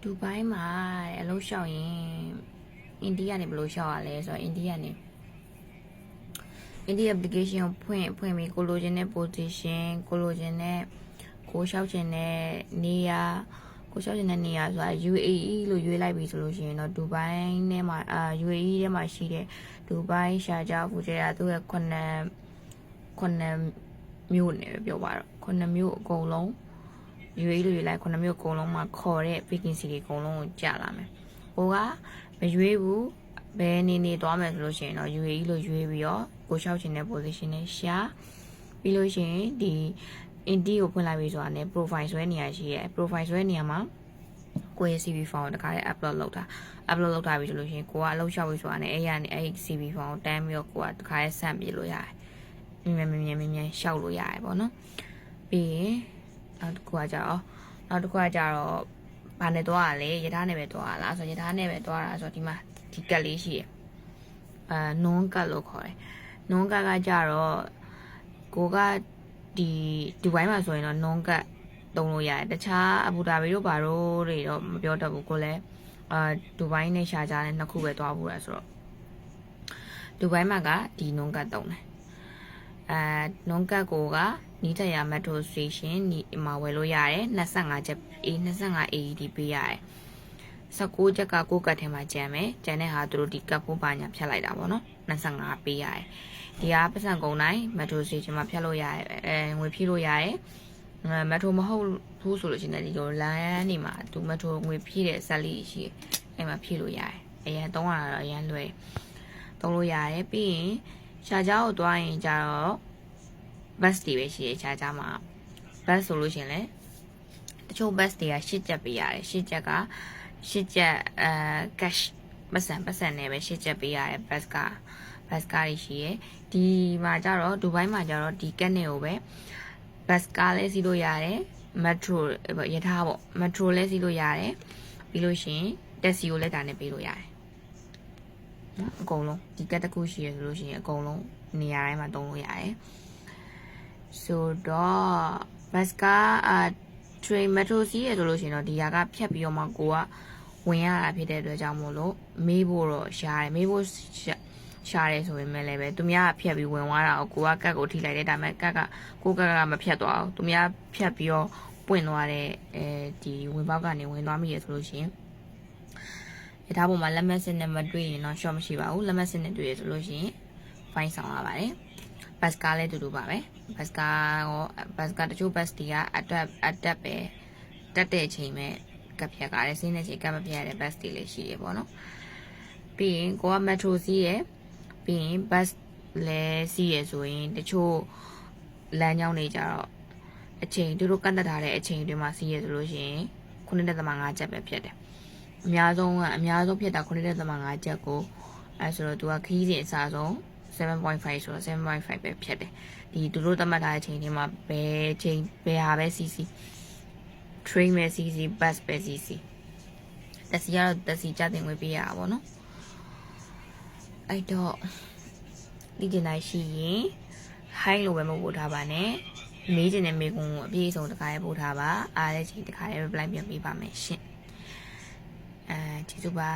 ဒူဘိုင်းမှာအလုပ်ရှောက်ရင်အိန္ဒိယနေဘယ်လိုရှောက်ရလဲဆိုတော့အိန္ဒိယ application ကိုဖွင့်ပြီးကိုလိုချင်တဲ့ position ကိုလိုချင်တဲ့ကိုရှောက်ချင်တဲ့နေရာဆိုတာ UAE လို့ရွေးလိုက်ပြီဆိုလို့ရှိရင်တော့ဒူဘိုင်းထဲမှာUAE ထဲမှာရှိတဲ့ဒူဘိုင်းရှာဂျာဖူဂျာသူ့ရဲ့ခုနှစ်မြို့နယ်ပဲပြောပါတော့ခုနှစ်မြို့အကုန်လုံးUAE လို့ရွေးလိုက်ခုနှစ်မြို့အကုန်လုံးမှာခေါ်တဲ့ vacancy တွေအကုန်လုံးကိုကြာလာမယ်။ဟိုကမရွေးဘူးဘယ်နေသွားမယ်ဆိုလို့ရှိရင်တော့ UAE လို့ရွေးပြီးတော့ကိုရှောက်ချင်တဲ့ position နဲ့ရှာပြီးလို့ရှိရင်ဒီ Indeed ကိုဖွင့်လိုက်ပြီးဆိုတာနဲ့ profile ဆွဲနေရရှိရဲ profile ဆွဲနေရမှာကိုရဲ့ CV form ကိုတခါလေး upload လုပ်တာပြီဆိုလို့ရှိရင်ကိုကအလုပ်ရှောက်ပြီးဆိုတာနဲ့အဲ့ CV form ကိုတန်းပြီးတော့ကိုကတခါလေးဆန့်ပြလို့ရတယ်။မြင်ရှောက်လို့ရတယ်ပေါ့နော်။ပြီးရင်နောက်တစ်ခုကကြတော့ဘာနဲ့သွားရလဲယထာနဲ့ပဲသွားရလားဆိုတော့ယထာနဲ့ပဲသွားတာဆိုတော့ဒီမှာဒီကတ်လေးရှိရယ်non ကတ်လို့ခေါ်တယ်။ non ကတ်ကကြတော့ကိုကဒီဒူဘိုင်းမှာဆိုရင်တော့ non ကတ်သုံးလို့ရတယ်တခြားအဘူဒါဘီတို့ဘာတို့တွေတော့မပြောတတ်ဘူးကိုလည်းဒူဘိုင်းနဲ့ရှာဂျာနဲ့နှစ်ခုပဲသွားဖို့ရဆိုတော့ဒူဘိုင်းမှာကဒီ non ကတ်သုံးတယ်non ကတ်ကိုကနီးထရ metro station ဒီမှာဝယ်လို့ရတယ်25ချက်25 AED ပေးရတယ်19ချက်ကကိုကတ်ထဲမှာကျန်မယ်ကျန်တဲ့ဟာသူတို့ဒီကတ်ဖို့ပါညာဖြတ်လိုက်တာပေါ့နော်25ပေးရတယ်ဒီကပတ်စံကုန်တိုင်း metro station မှာဖြတ်လို့ရတယ်ငွေဖြည့်လို့ရတယ်metro မဟုတ်ဘူးဆိုလို့ရှိရင်ဒီလိုလမ်းနေမှာသူ metro ငွေဖြည့်တဲ့ဆက်လေးရှိတယ်အဲ့မှာဖြည့်လို့ရတယ်အရင်သုံးရတာတော့အရင်လွယ်သုံးလို့ရတယ်ပြီးရင်ရှားကြောကိုတွားရင်ကြတော့ bus တွေပဲရှိရရှားကြမှာ bus ဆိုလို့ရှိရင်လည်းတချို့ bus တွေက8ချက်ပေးရတယ်8ချက်က8ချက်cash ပတ်စံနဲ့ပဲ8ချက်ပေးရတယ် bus ကားတွေရှိရဒီမှာကြတော့ဒူဘိုင်းမှာကြတော့ဒီကက်နဲ့ကိုပဲ bus ကားလည်းစီးလို့ရတယ် metro ယထာပေါ့ metro လည်းစီးလို့ရတယ်ပြီးလို့ရှိရင် taxi ကိုလည်းဒါနဲ့ပေးလို့ရတယ်နော်အကုန်လုံးဒီကက်တစ်ခုရှိရဆိုလို့ရှိရင်အကုန်လုံးနေရာတိုင်းမှာသုံးလို့ရတယ်ဆိုတော့ bus ကားtrain metro စီးရဆိုလို့ရှိရင်တော့ဒီဟာကဖြတ်ပြီးတော့မှကိုကဝင်ရတာဖြစ်တဲ့အတွက်ကြောင့်မို့လို့မေးဖို့တော့ရှားတယ်မေးဖို့ရှားတယ်ဆိုပေမဲ့လည်းပဲသူများဖြတ်ပြီးဝင်သွားတာကိုကကတ်ကိုထိလိုက်တယ်ဒါပေမဲ့ကတ်ကမဖြတ်သွားဘူးသူများဖြတ်ပြီးတော့ပွင့်သွားတဲ့ဒီဝင်ပေါက်ကနေဝင်သွားမိရဆိုလို့ရှိရင်ရထားပေါ်မှာလက်မှတ်စစ်နဲ့မတွေ့ရင်တော့ short မရှိပါဘူးလက်မှတ်စစ်နဲ့တွေ့ရဆိုလို့ရှိရင် fine ဆောင်ရပါတယ်ဘတ်ကားလည်းတူတူပါပဲဘတ်ကားတချို့ဘတ်တွေကအတက်ပဲတက်တဲ့အချိန်မဲ့ကပ်ဖြတ်ကားလည်းစင်းတဲ့ချိန်ကပ်မဖြတ်ရတဲ့ဘတ်တွေလည်းရှိရပေါ့နော်ပြီးရင်ကိုက metro စီးရပြီးရင် bus လည်းစီးရဆိုရင်တချို့လမ်းကြောင်းတွေကြတော့အချိန်သူတို့ကန့်သက်ထားတဲ့အချိန်တွေမှာစီးရဆိုလို့ရှိရင်9.5ချက်ပဲဖြစ်တယ်အများဆုံးဖြစ်တာ9.5ချက်ကိုအဲဆိုတော့သူကခီးစဉ်အစားဆုံး 7.5 ဆိုတော့ 7.5 ပဲဖြစ်တယ်ဒီသူတို့သတ်မှတ်ထားတဲ့အချိန်တွေမှာဘယ်ဟာပဲစီး train ပဲစီး bus ပဲစီးတက်စီကတော့တက်စီကြတင်ဝင်ပေးရတာပေါ့နော်အဲ့တော့ဒီကျင်တိုင်းရှိရင် high လို့ပဲမပို့ထားပါနဲ့မေးချင်တဲ့မေးခွန်းကိုအပြည့်အစုံတစ်ခါရေးပို့ထားပါအားတဲ့ချိန်တစ်ခါရေး reply ပြန်ပေးပါမယ်ရှင်ကျေးဇူးပါ